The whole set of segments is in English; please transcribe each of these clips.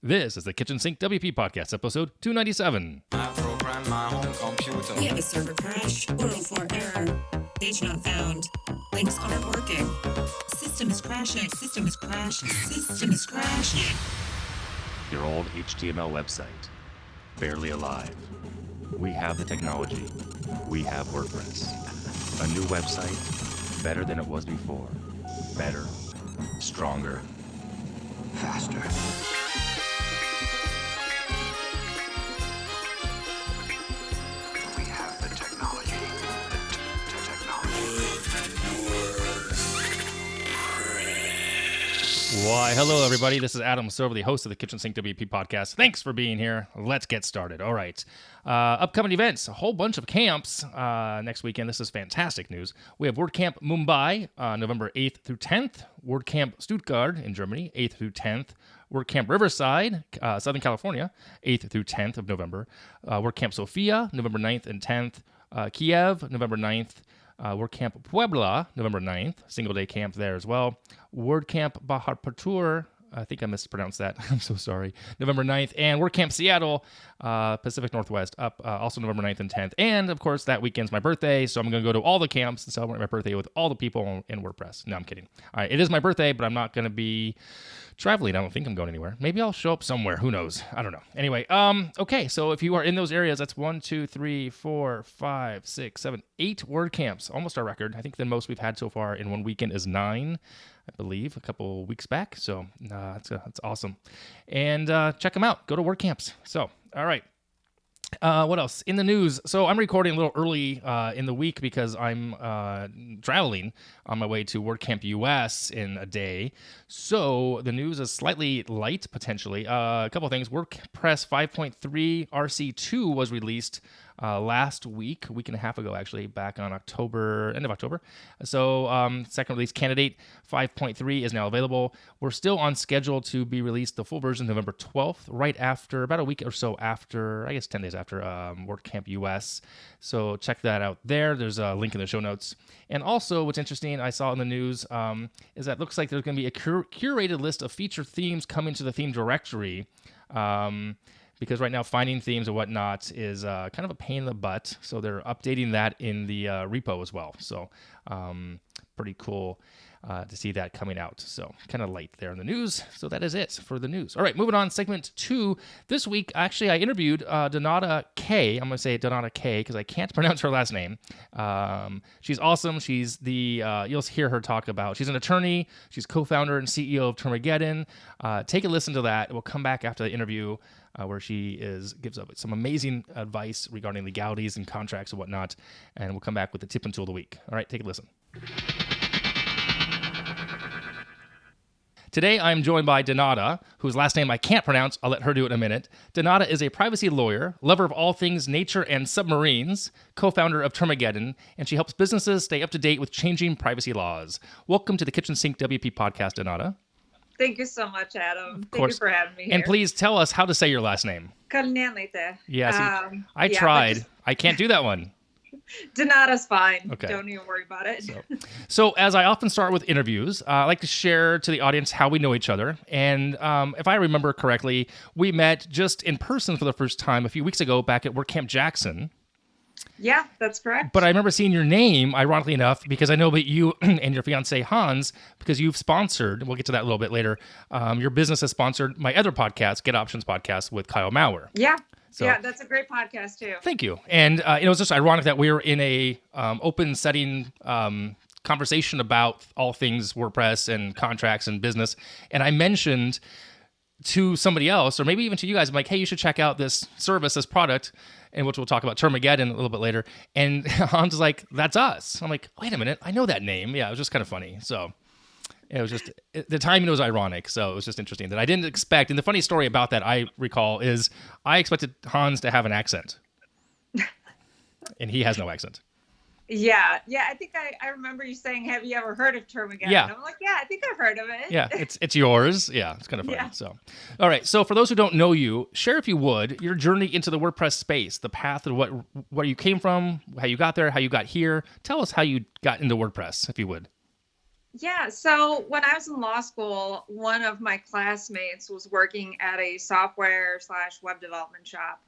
This is the Kitchen Sink WP Podcast, episode 297. I program my own computer. We have a server crash. 404 error. Page not found. Links aren't working. System is crashing. System is crashing. System is crashing. Your old HTML website. Barely alive. We have the technology. We have WordPress. A new website. Better than it was before. Better. Stronger. Faster. We have the technology. The technology. Why, hello, everybody. This is Adam Silver, the host of the Kitchen Sink WP Podcast. Thanks for being here. Let's get started. All right. Upcoming events, a whole bunch of camps next weekend. This is fantastic news. We have WordCamp Mumbai, November 8th through 10th. WordCamp Stuttgart in Germany, 8th through 10th. WordCamp Riverside, Southern California, 8th through 10th of November. WordCamp Sofia, November 9th and 10th. Kyiv, November 9th. WordCamp Puebla, November 9th. Single-day camp there as well. WordCamp Bharatpur, I think I mispronounced that. I'm so sorry. November 9th. And WordCamp Seattle, Pacific Northwest, up also November 9th and 10th. And, of course, that weekend's my birthday, so I'm going to go to all the camps and celebrate my birthday with all the people in WordPress. No, I'm kidding. All right, it is my birthday, but I'm not going to be traveling. I don't think I'm going anywhere. Maybe I'll show up somewhere. Who knows? I don't know. Anyway, okay, so if you are in those areas, that's 1, 2, 3, 4, 5, 6, 7, 8 WordCamps. Almost our record. I think the most we've had so far in one weekend is 9. I believe, a couple weeks back. So that's awesome. And check them out. Go to WordCamps. So, all right. What else? In the news. So I'm recording a little early in the week because I'm traveling on my way to WordCamp US in a day. So the news is slightly light, potentially. A couple of things. WordPress 5.3 RC2 was released last week, a week and a half ago, actually, back on end of October. So second release candidate 5.3 is now available. We're still on schedule to be released the full version November 12th, right after, about a week or so after, I guess 10 days after WordCamp US. So check that out there. There's a link in the show notes. And also, what's interesting, I saw in the news, is that it looks like there's going to be a curated list of feature themes coming to the theme directory. Because right now finding themes and whatnot is kind of a pain in the butt. So they're updating that in the repo as well. So pretty cool to see that coming out. So kind of late there in the news. So that is it for the news. All right, moving on. Segment 2. This week, actually, I interviewed Donata K. I'm going to say Donata K because I can't pronounce her last name. She's awesome. She's you'll hear her talk about, she's an attorney. She's co-founder and CEO of Termageddon. Take a listen to that. We'll come back after the interview where she gives up some amazing advice regarding legalities and contracts and whatnot. And we'll come back with the tip and tool of the week. All right, take a listen. Today, I'm joined by Donata, whose last name I can't pronounce. I'll let her do it in a minute. Donata is a privacy lawyer, lover of all things nature and submarines, co-founder of Termageddon, and she helps businesses stay up to date with changing privacy laws. Welcome to the Kitchen Sink WP Podcast, Donata. Thank you so much, Adam. Thank you for having me here. And please tell us how to say your last name. Kalnenaite. Yeah, I tried. I can't do that one. Donata's fine. Okay. Don't even worry about it. So as I often start with interviews, I like to share to the audience how we know each other. And if I remember correctly, we met just in person for the first time a few weeks ago back at WordCamp Jackson. Yeah, that's correct. But I remember seeing your name, ironically enough, because I know about you and your fiance Hans, because you've sponsored, we'll get to that a little bit later, your business has sponsored my other podcast, Get Options Podcast with Kyle Maurer. Yeah. So, yeah, that's a great podcast too. Thank you. And it was just ironic that we were in a open setting conversation about all things WordPress and contracts and business. And I mentioned to somebody else, or maybe even to you guys, I'm like, hey, you should check out this service, this product, and which we'll talk about Termageddon a little bit later. And Hans was like, that's us. I'm like, wait a minute, I know that name. Yeah, it was just kind of funny. So it was just, the timing was ironic. So it was just interesting that I didn't expect. And the funny story about that, I recall, is I expected Hans to have an accent. And he has no accent. Yeah. I think I remember you saying, have you ever heard of Termageddon? Yeah. I'm like, yeah, I think I've heard of it. Yeah, it's yours. Yeah, it's kind of funny. Yeah. So, all right. So for those who don't know you, share, if you would, your journey into the WordPress space, the path of where you came from, how you got there, how you got here. Tell us how you got into WordPress, if you would. Yeah. So when I was in law school, one of my classmates was working at a software/web development shop.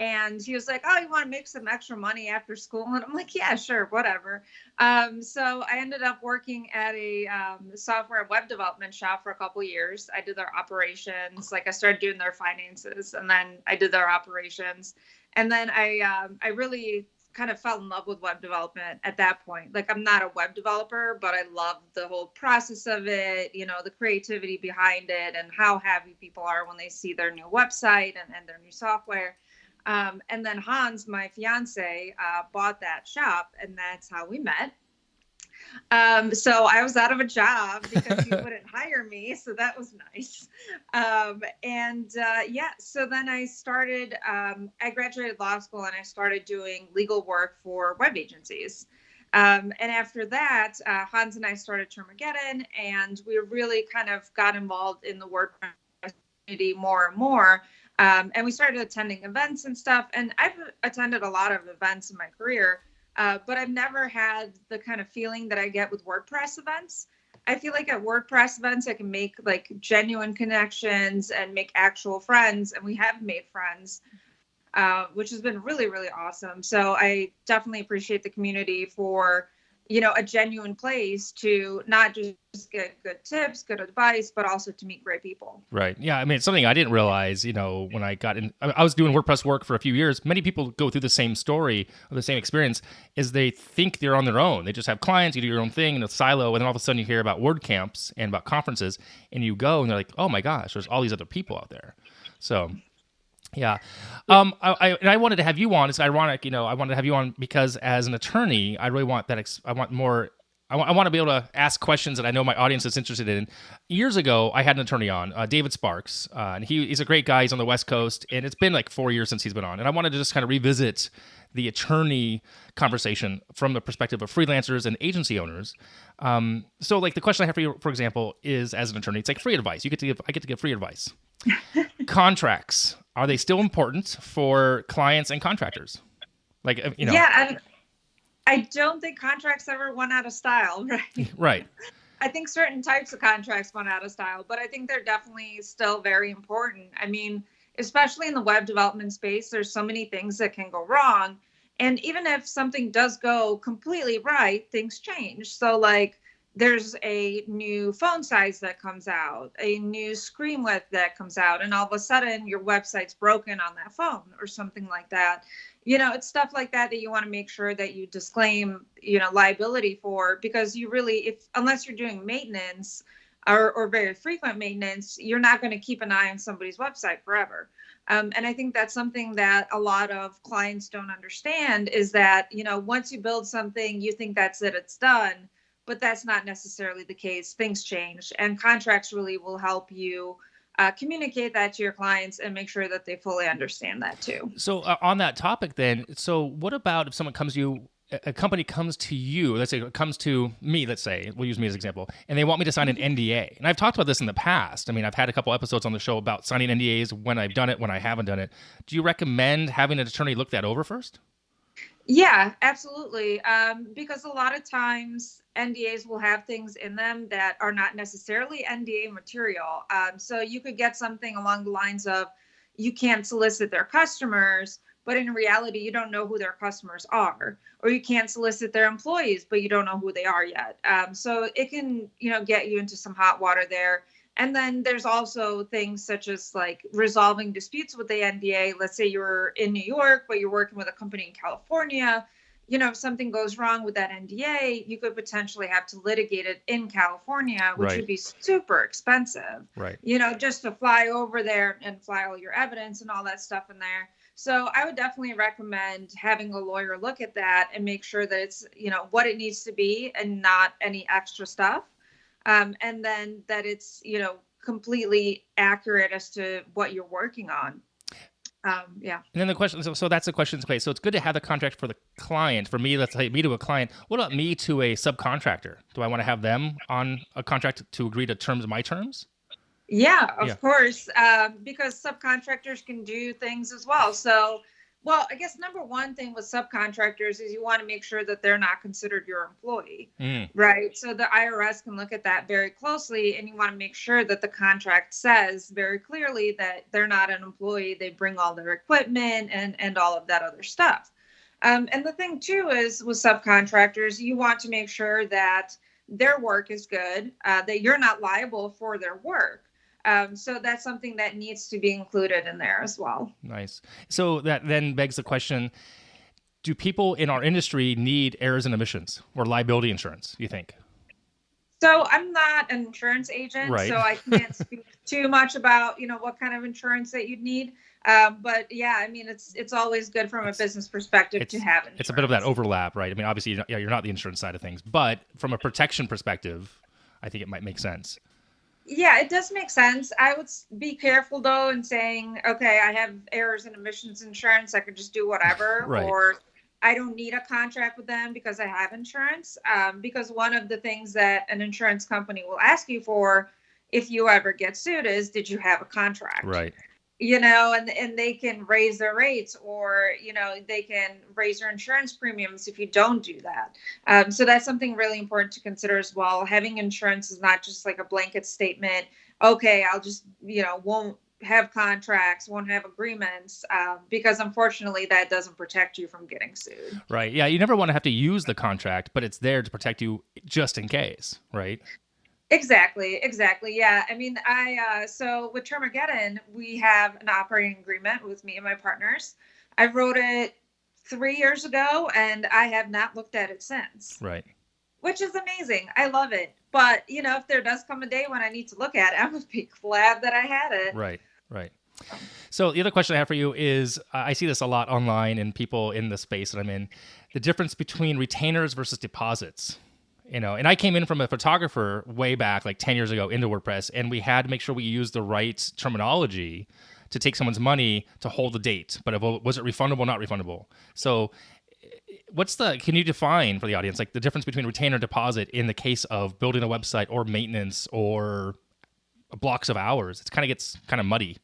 And he was like, "Oh, you want to make some extra money after school?" And I'm like, "Yeah, sure, whatever." So I ended up working at a software web development shop for a couple of years. I did their operations, like I started doing their finances, and then I did their operations. And then I really kind of fell in love with web development at that point. Like I'm not a web developer, but I love the whole process of it, the creativity behind it and how happy people are when they see their new website and their new software. And then Hans, my fiance, bought that shop, and that's how we met. So I was out of a job because he wouldn't hire me. So that was nice. Yeah, so then I started, I graduated law school and I started doing legal work for web agencies. And after that, Hans and I started Termageddon, and we really kind of got involved in the WordPress community more and more. And we started attending events and stuff. And I've attended a lot of events in my career. But I've never had the kind of feeling that I get with WordPress events. I feel like at WordPress events, I can make like genuine connections and make actual friends. And we have made friends, which has been really, really awesome. So I definitely appreciate the community for, a genuine place to not just get good tips, good advice, but also to meet great people. Right. Yeah. I mean, it's something I didn't realize, when I got in, I was doing WordPress work for a few years. Many people go through the same story or the same experience is they think they're on their own. They just have clients, you do your own thing in a silo. And then all of a sudden you hear about WordCamps and about conferences and you go and they're like, oh my gosh, there's all these other people out there. So yeah. I wanted to have you on. It's ironic, I wanted to have you on because as an attorney, I really want that. I want more. I want to be able to ask questions that I know my audience is interested in. Years ago, I had an attorney on, David Sparks, and he's a great guy. He's on the West Coast, and it's been like 4 years since he's been on. And I wanted to just kind of revisit the attorney conversation from the perspective of freelancers and agency owners. So, like the question I have for you, for example, is as an attorney, it's like free advice. I get to give free advice. Contracts, are they still important for clients and contractors? Like, Yeah, I don't think contracts ever went out of style, right? Right. I think certain types of contracts went out of style, but I think they're definitely still very important. I mean, especially in the web development space, there's so many things that can go wrong. And even if something does go completely right, things change. So like there's a new phone size that comes out, a new screen width that comes out, and all of a sudden your website's broken on that phone or something like that. It's stuff like that you want to make sure that you disclaim, liability for, because you really, unless you're doing maintenance or very frequent maintenance, you're not going to keep an eye on somebody's website forever. And I think that's something that a lot of clients don't understand is that, once you build something, you think that's it, it's done. But that's not necessarily the case. Things change, and contracts really will help you communicate that to your clients and make sure that they fully understand that too. So on that topic then, so what about if someone comes to you, a company comes to you, let's say it comes to me, let's say, we'll use me as an example, and they want me to sign an NDA. And I've talked about this in the past. I mean, I've had a couple episodes on the show about signing NDAs, when I've done it, when I haven't done it. Do you recommend having an attorney look that over first? Yeah, absolutely. Because a lot of times NDAs will have things in them that are not necessarily NDA material. So you could get something along the lines of you can't solicit their customers, but in reality, you don't know who their customers are, or you can't solicit their employees, but you don't know who they are yet. So it can, get you into some hot water there. And then there's also things such as like resolving disputes with the NDA. Let's say you're in New York, but you're working with a company in California. If something goes wrong with that NDA, you could potentially have to litigate it in California, which would be super expensive. Right. Just to fly over there and fly all your evidence and all that stuff in there. So I would definitely recommend having a lawyer look at that and make sure that it's, what it needs to be and not any extra stuff. And then that it's, completely accurate as to what you're working on. Yeah. And then the question, so that's the question. Okay, so it's good to have the contract for the client. For me, let's say me to a client. What about me to a subcontractor? Do I want to have them on a contract to agree to my terms? Yeah, of course, because subcontractors can do things as well. So Well, I guess number one thing with subcontractors is you want to make sure that they're not considered your employee, Mm, right? So the IRS can look at that very closely, and you want to make sure that the contract says very clearly that they're not an employee. They bring all their equipment and all of that other stuff. And the thing too is with subcontractors, you want to make sure that their work is good, that you're not liable for their work. So that's something that needs to be included in there as well. nice. So that then begs the question, do people in our industry need errors and omissions or liability insurance, you think? So I'm not an insurance agent, Right. so I can't speak too much about, what kind of insurance that you'd need. But yeah, I mean, it's always good from a business perspective to have insurance. It's a bit of that overlap, right? I mean, obviously, you're not the insurance side of things, but from a protection perspective, I think it might make sense. Yeah, it does make sense. I would be careful though in saying, okay, I have errors and emissions insurance. I could just do whatever, Right. or I don't need a contract with them because I have insurance. Because one of the things that an insurance company will ask you for if you ever get sued is, did you have a contract? Right. And they can raise their rates, or they can raise your insurance premiums if you don't do that. So that's something really important to consider as well. Having insurance is not just like a blanket statement. Okay, I'll just won't have contracts, won't have agreements, because unfortunately that doesn't protect you from getting sued. Right. Yeah, you never want to have to use the contract, but it's there to protect you just in case, right? Exactly. Yeah. I mean, so with Termageddon, we have an operating agreement with me and my partners. I wrote it 3 years ago, and I have not looked at it since. Right. Which is amazing. I love it. But, if there does come a day when I need to look at it, I'm going to be glad that I had it. Right. So the other question I have for you is, I see this a lot online and people in the space that I'm in, the difference between retainers versus deposits. And I came in from a photographer way back, like 10 years ago, into WordPress, and we had to make sure we used the right terminology to take someone's money to hold the date. But was it refundable, not refundable? So can you define for the audience, like the difference between retainer and deposit in the case of building a website or maintenance or blocks of hours? It gets kind of muddy.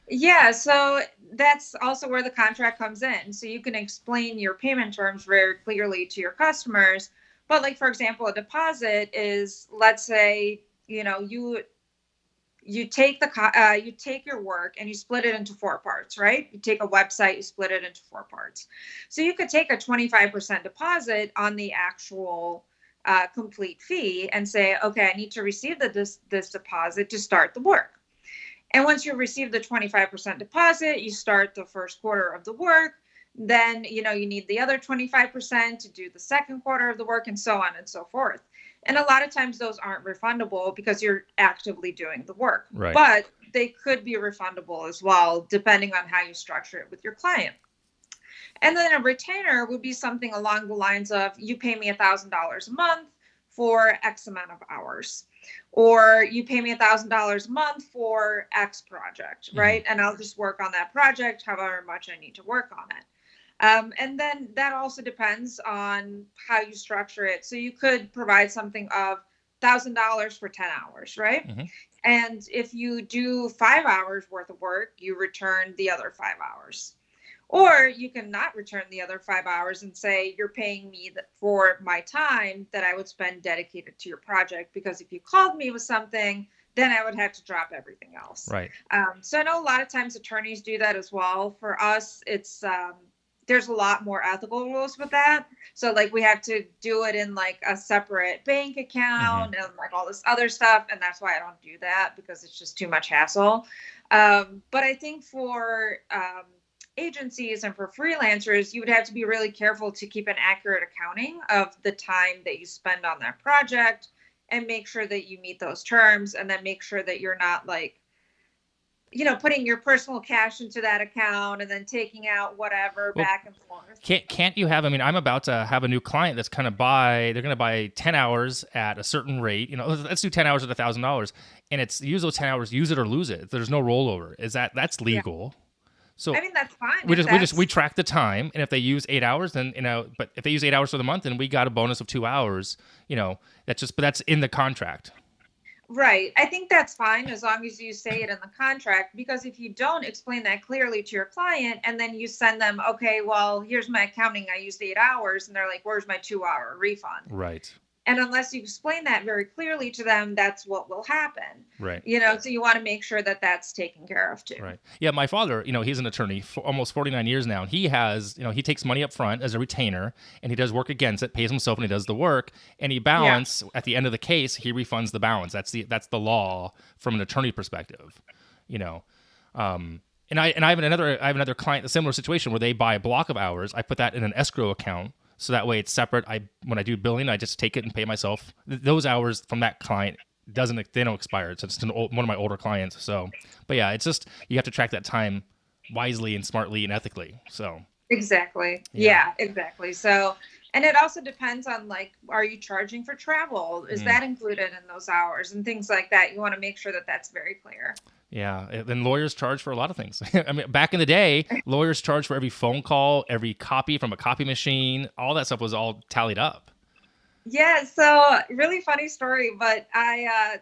Yeah, so that's also where the contract comes in. So you can explain your payment terms very clearly to your customers. But like, for example, a deposit is, let's say, you take you take your work and you split it into 4 parts, right? You take a website, you split it into 4 parts. So you could take a 25% deposit on the actual complete fee and say, okay, I need to receive this deposit to start the work. And once you receive the 25% deposit, you start the first quarter of the work. Then, you need the other 25% to do the second quarter of the work, and so on and so forth. And a lot of times those aren't refundable because you're actively doing the work. Right. But they could be refundable as well, depending on how you structure it with your client. And then a retainer would be something along the lines of, you pay me $1,000 a month for X amount of hours, or you pay me $1,000 a month for X project, right? And I'll just work on that project, however much I need to work on it. And then that also depends on how you structure it. So you could provide something of $1,000 for 10 hours, right? Mm-hmm. And if you do 5 hours worth of work, you return the other 5 hours. Or you can not return the other 5 hours and say, you're paying me for my time that I would spend dedicated to your project. Because if you called me with something, then I would have to drop everything else. Right. So I know a lot of times attorneys do that as well. For us, it's there's a lot more ethical rules with that. So like we have to do it in like a separate bank account and like all this other stuff. And that's why I don't do that, because it's just too much hassle. But I think for agencies and for freelancers, you would have to be really careful to keep an accurate accounting of the time that you spend on that project and make sure that you meet those terms, and then make sure that you're not like, putting your personal cash into that account and then taking out whatever back and forth. Can't you have, I'm about to have a new client that's they're going to buy 10 hours at a certain rate. Let's do 10 hours at $1,000, and it's use those 10 hours, use it or lose it. There's no rollover. That's legal. Yeah. So that's fine. We track the time, and if they use 8 hours, then but if they use 8 hours for the month, then we got a bonus of 2 hours. But that's in the contract. Right. I think that's fine as long as you say it in the contract, because if you don't explain that clearly to your client and then you send them, okay, well, here's my accounting, I used 8 hours, and they're like, where's my 2 hour refund? Right. And unless you explain that very clearly to them, that's what will happen. Right. So you want to make sure that that's taken care of too. Right. Yeah. My father, he's an attorney for almost 49 years now. And he has, he takes money up front as a retainer and he does work against it, pays himself and he does the work. And he balance at the end of the case, he refunds the balance. That's the law from an attorney perspective, And I have another client, a similar situation where they buy a block of hours. I put that in an escrow account. So that way it's separate. When I do billing, I just take it and pay myself. Those hours from that client they don't expire. It's just one of my older clients. So, but yeah, it's just, you have to track that time wisely and smartly and ethically. So. Exactly. Yeah, exactly. So, and it also depends on are you charging for travel? Is that included in those hours and things like that? You want to make sure that that's very clear. Yeah, then lawyers charge for a lot of things. I mean, back in the day, lawyers charged for every phone call, every copy from a copy machine. All that stuff was all tallied up. Yeah, so really funny story, but I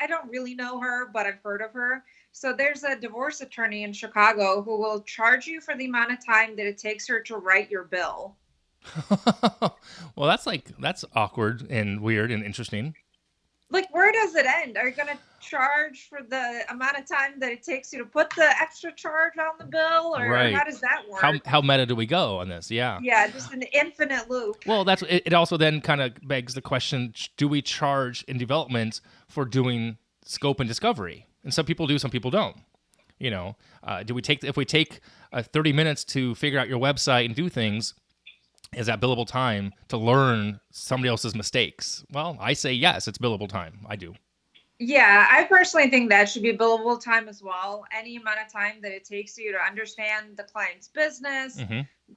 don't really know her, but I've heard of her. So there's a divorce attorney in Chicago who will charge you for the amount of time that it takes her to write your bill. Well, that's awkward and weird and interesting. Where does it end? Are you going to charge for the amount of time that it takes you to put the extra charge on the bill, or right. How does that work? How meta do we go on this? Yeah. Yeah, just an infinite loop. Well, it also then kind of begs the question, do we charge in development for doing scope and discovery? And some people do, some people don't. If we take 30 minutes to figure out your website and do things, is that billable time to learn somebody else's mistakes? Well, I say yes, it's billable time. I do. Yeah, I personally think that should be billable time as well. Any amount of time that it takes you to understand the client's business,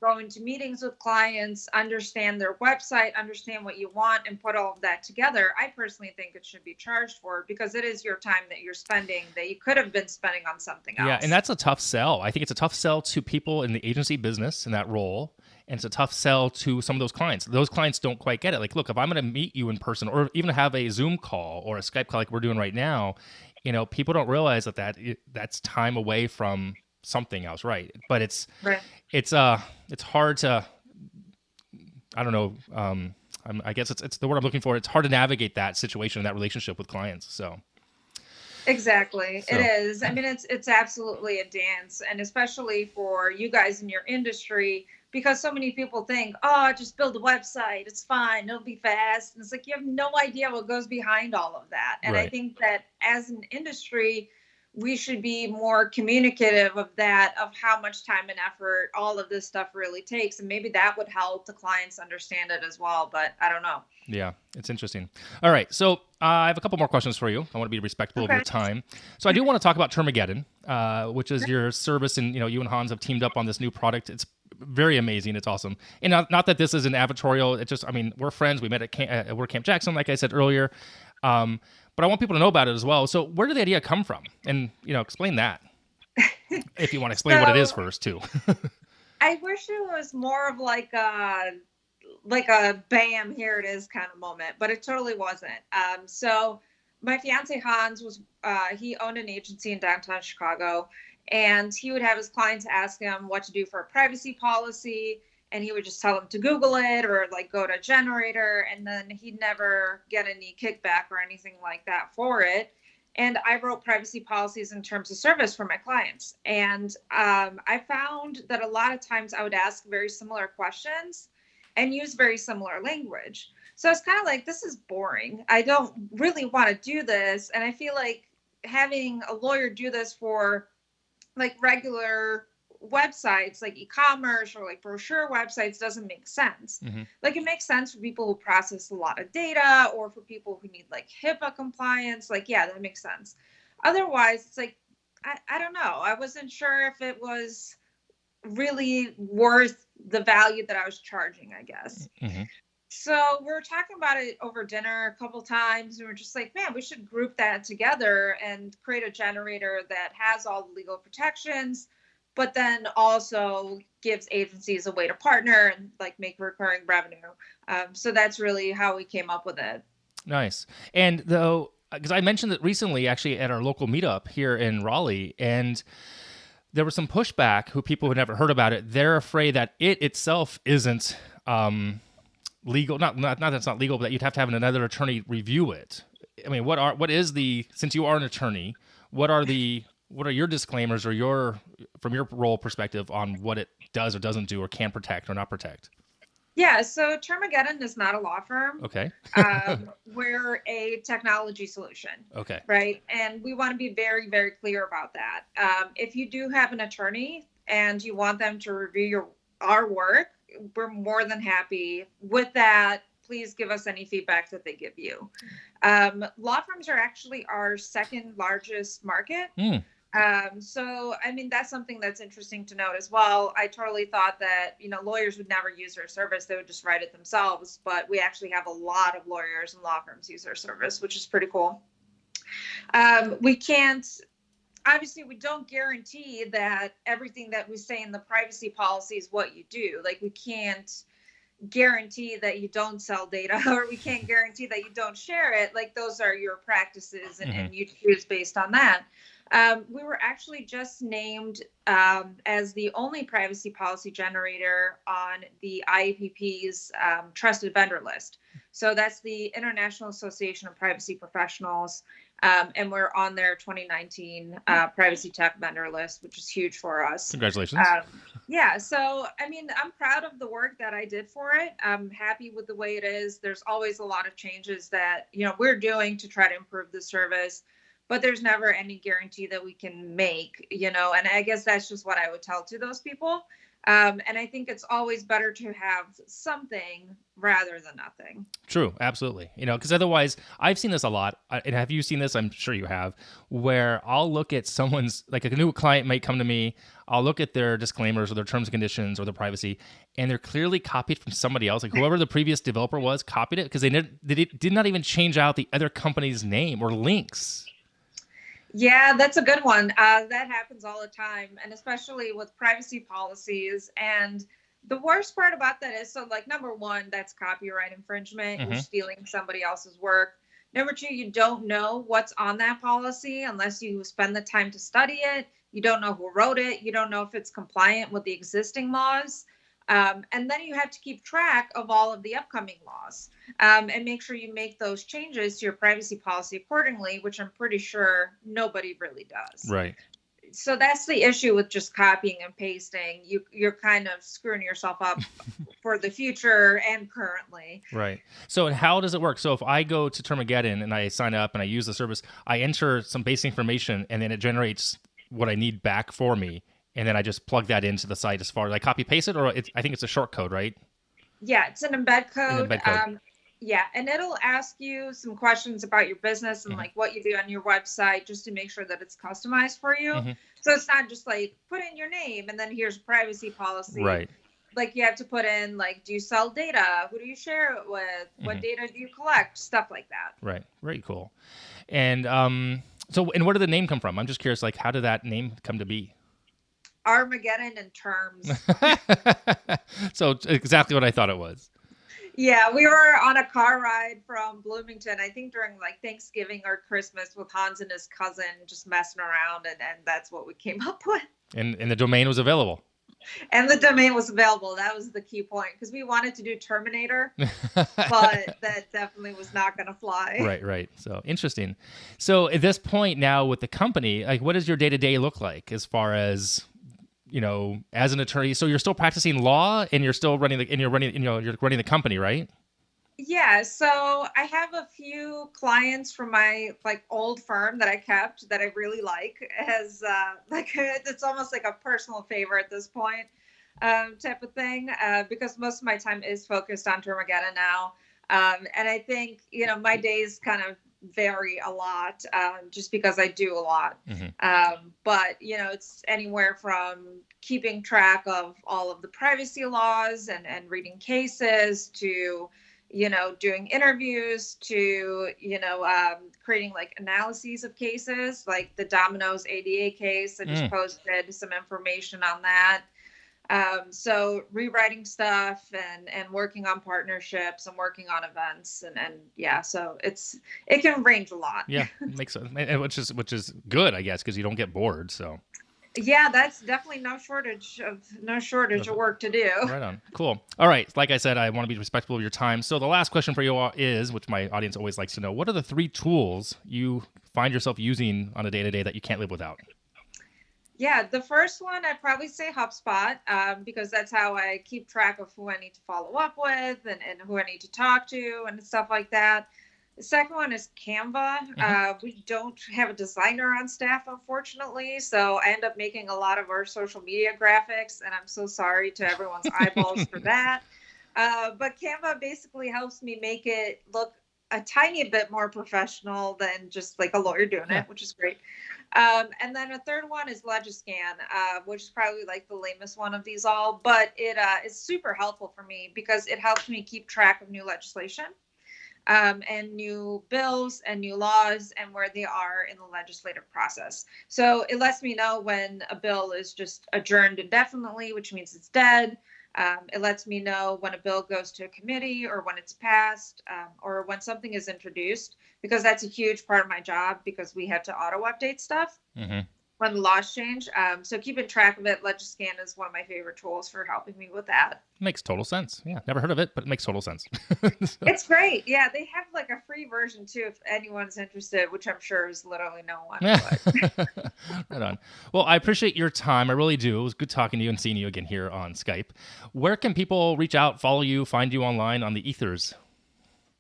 go into meetings with clients, understand their website, understand what you want, and put all of that together. I personally think it should be charged for, because it is your time that you're spending that you could have been spending on something else. Yeah, and that's a tough sell. I think it's a tough sell to people in the agency business in that role. And it's a tough sell to some of those clients. Those clients don't quite get it. Look, if I'm going to meet you in person or even have a Zoom call or a Skype call like we're doing right now, people don't realize that's time away from something else, right? But it's hard to, I don't know. I guess it's the word I'm looking for. It's hard to navigate that situation, that relationship with clients. So. Exactly. It is. I mean, it's absolutely a dance, and especially for you guys in your industry, because so many people think, oh, just build a website. It's fine. It'll be fast. And it's you have no idea what goes behind all of that. And right. I think that as an industry, we should be more communicative of that, of how much time and effort all of this stuff really takes. And maybe that would help the clients understand it as well. But I don't know. Yeah, it's interesting. All right. So I have a couple more questions for you. I want to be respectful of your time. So I do want to talk about Termageddon, which is your service. And, you and Hans have teamed up on this new product. It's very amazing. It's awesome. And not that this is an advertorial. It's just, we're friends. We met at WordCamp Jackson, like I said earlier. But I want people to know about it as well. So where did the idea come from? And, explain that. If you want to explain what it is first, too. I wish it was more of like a bam, here it is kind of moment, but it totally wasn't. So my fiance Hans he owned an agency in downtown Chicago, and he would have his clients ask him what to do for a privacy policy. And he would just tell them to Google it or go to a generator. And then he'd never get any kickback or anything like that for it. And I wrote privacy policies and terms of service for my clients. And I found that a lot of times I would ask very similar questions and use very similar language. So it's kind of this is boring. I don't really want to do this. And I feel like having a lawyer do this for regular websites like e-commerce or brochure websites doesn't make sense. Mm-hmm. It makes sense for people who process a lot of data or for people who need HIPAA compliance. Yeah, that makes sense. Otherwise, it's I don't know. I wasn't sure if it was really worth the value that I was charging, I guess. Mm-hmm. So we were talking about it over dinner a couple times, and we're just man, we should group that together and create a generator that has all the legal protections, but then also gives agencies a way to partner and make recurring revenue. So that's really how we came up with it. Nice. And though because I mentioned it recently, actually, at our local meetup here in Raleigh, and there was some pushback. Who people who never heard about it, they're afraid that it itself isn't legal. Not that it's not legal, but that you'd have to have another attorney review it. I mean, since you are an attorney, what are your disclaimers or from your role perspective on what it does or doesn't do or can protect or not protect? Yeah, so Termageddon is not a law firm. Okay. We're a technology solution. Okay. Right. And we want to be very, very clear about that. If you do have an attorney and you want them to review our work, we're more than happy with that. Please give us any feedback that they give you. Law firms are actually our second largest market. So, I mean, that's something that's interesting to note as well. I totally thought that, lawyers would never use our service. They would just write it themselves. But we actually have a lot of lawyers and law firms use our service, which is pretty cool. Obviously, we don't guarantee that everything that we say in the privacy policy is what you do. Like, we can't guarantee that you don't sell data, or we can't guarantee that you don't share it. Like, those are your practices, and you choose based on that. We were actually just named as the only privacy policy generator on the IAPP's trusted vendor list. So that's the International Association of Privacy Professionals. And we're on their 2019 privacy tech vendor list, which is huge for us. Congratulations. Yeah. So, I mean, I'm proud of the work that I did for it. I'm happy with the way it is. There's always a lot of changes that, we're doing to try to improve the service, but there's never any guarantee that we can make, and I guess that's just what I would tell to those people. And I think it's always better to have something rather than nothing. True, absolutely. Because otherwise, I've seen this a lot. And have you seen this? I'm sure you have, where I'll look at someone's, like a new client might come to me, I'll look at their disclaimers or their terms and conditions or their privacy, and they're clearly copied from somebody else. Like whoever the previous developer was copied it because they did not even change out the other company's name or links. Yeah, that's a good one. That happens all the time, and especially with privacy policies. And the worst part about that is, so like, number one, that's copyright infringement. You're stealing somebody else's work. Number two, you don't know what's on that policy unless you spend the time to study it. You don't know who wrote it. You don't know if it's compliant with the existing laws. And then you have to keep track of all of the upcoming laws and make sure you make those changes to your privacy policy accordingly, which I'm pretty sure nobody really does. Right. So that's the issue with just copying and pasting. You're kind of screwing yourself up for the future and currently. Right. So how does it work? So if I go to Termageddon and I sign up and I use the service, I enter some basic information and then it generates what I need back for me. And then I just plug that into the site as far as I copy paste it, or I think it's a short code, right? Yeah, it's an embed code. Yeah, and it'll ask you some questions about your business and like what you do on your website, just to make sure that it's customized for you. So it's not just like put in your name and then here's a privacy policy. Right. Like you have to put in like, do you sell data? Who do you share it with? What data do you collect? Stuff like that. Right. Very cool. And and where did the name come from? I'm just curious, like, how did that name come to be? Armageddon in terms. So exactly what I thought it was. Yeah, we were on a car ride from Bloomington, I think during like Thanksgiving or Christmas, with Hans and his cousin just messing around, and that's what we came up with. And the domain was available. And the domain was available. That was the key point, because we wanted to do Terminator, but that definitely was not going to fly. Right. So interesting. So at this point now with the company, like, what does your day-to-day look like as far as, as an attorney? So you're still practicing law and you're still running you're running the company, right? Yeah. So I have a few clients from my like old firm that I kept that I really like, as it's almost like a personal favor at this point, type of thing, because most of my time is focused on Termageddon now. And I think, my days kind of vary a lot, just because I do a lot. But, it's anywhere from keeping track of all of the privacy laws and reading cases to, doing interviews to, creating like analyses of cases, like the Domino's ADA case. I just posted some information on that. So rewriting stuff and working on partnerships and working on events and yeah, so it can range a lot. Yeah, makes sense. Which is good, I guess, because you don't get bored. So yeah, that's definitely no shortage of work to do. right on. Cool. All right. Like I said, I want to be respectful of your time. So the last question for you all is, which my audience always likes to know, what are the 3 tools you find yourself using on a day-to-day that you can't live without? Yeah, the first one I'd probably say HubSpot, because that's how I keep track of who I need to follow up with and who I need to talk to and stuff like that. The second one is Canva. We don't have a designer on staff, unfortunately, so I end up making a lot of our social media graphics, and I'm so sorry to everyone's eyeballs for that. But Canva basically helps me make it look a tiny bit more professional than just like a lawyer doing it, which is great. And then a third one is Legiscan, which is probably like the lamest one of these all, but it is super helpful for me because it helps me keep track of new legislation and new bills and new laws and where they are in the legislative process. So it lets me know when a bill is just adjourned indefinitely, which means it's dead. It lets me know when a bill goes to a committee or when it's passed or when something is introduced, because that's a huge part of my job because we have to auto update stuff when the laws change. So keeping track of it, Legiscan is one of my favorite tools for helping me with that. Makes total sense. Yeah, never heard of it, but it makes total sense. So. It's great. Yeah, they have like a free version too if anyone's interested, which I'm sure is literally no one. But. Right on. Well, I appreciate your time. I really do. It was good talking to you and seeing you again here on Skype. Where can people reach out, follow you, find you online on the ethers?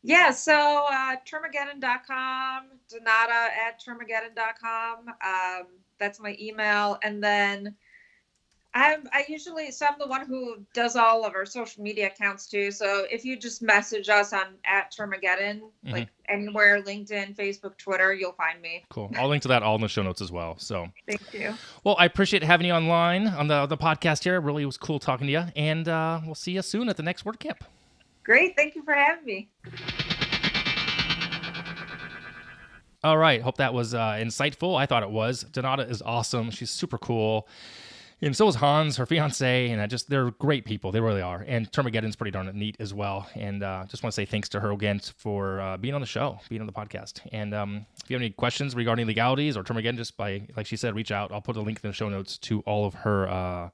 Yeah, so termageddon.com, Donata@termageddon.com. That's my email. And then I'm the one who does all of our social media accounts too. So if you just message us on @termageddon, like anywhere, LinkedIn, Facebook, Twitter, you'll find me. Cool. I'll link to that all in the show notes as well. So thank you. Well, I appreciate having you online on the podcast here. Really was cool talking to you. And we'll see you soon at the next WordCamp. Great. Thank you for having me. All right. Hope that was insightful. I thought it was. Donata is awesome. She's super cool. And so is Hans, her fiance, and they're great people. They really are. And Termageddon's pretty darn neat as well. And just want to say thanks to her again for being on the show, being on the podcast. And if you have any questions regarding legalities or Termageddon, just like she said, reach out. I'll put a link in the show notes to all of her,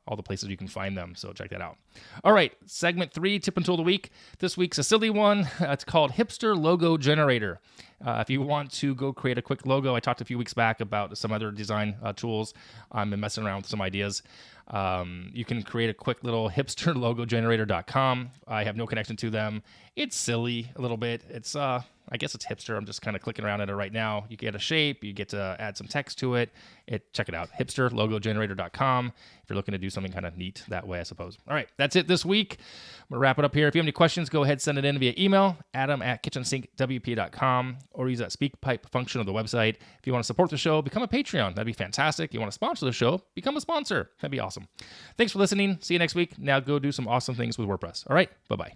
all the places you can find them. So check that out. All right. Segment 3, tip and tool of the week. This week's a silly one. It's called Hipster Logo Generator. If you want to go create a quick logo, I talked a few weeks back about some other design tools. I've been messing around with some ideas. You can create a quick little hipsterlogogenerator.com. I have no connection to them. It's silly a little bit. It's I guess it's hipster. I'm just kind of clicking around at it right now. You get a shape. You get to add some text to it. Check it out, hipsterlogogenerator.com, if you're looking to do something kind of neat that way, I suppose. All right, that's it this week. I'm going to wrap it up here. If you have any questions, go ahead, send it in via email, adam@KitchensinkWP.com, or use that speak pipe function of the website. If you want to support the show, become a Patreon. That'd be fantastic. You want to sponsor the show, become a sponsor. That'd be awesome. Thanks for listening. See you next week. Now go do some awesome things with WordPress. All right, bye-bye.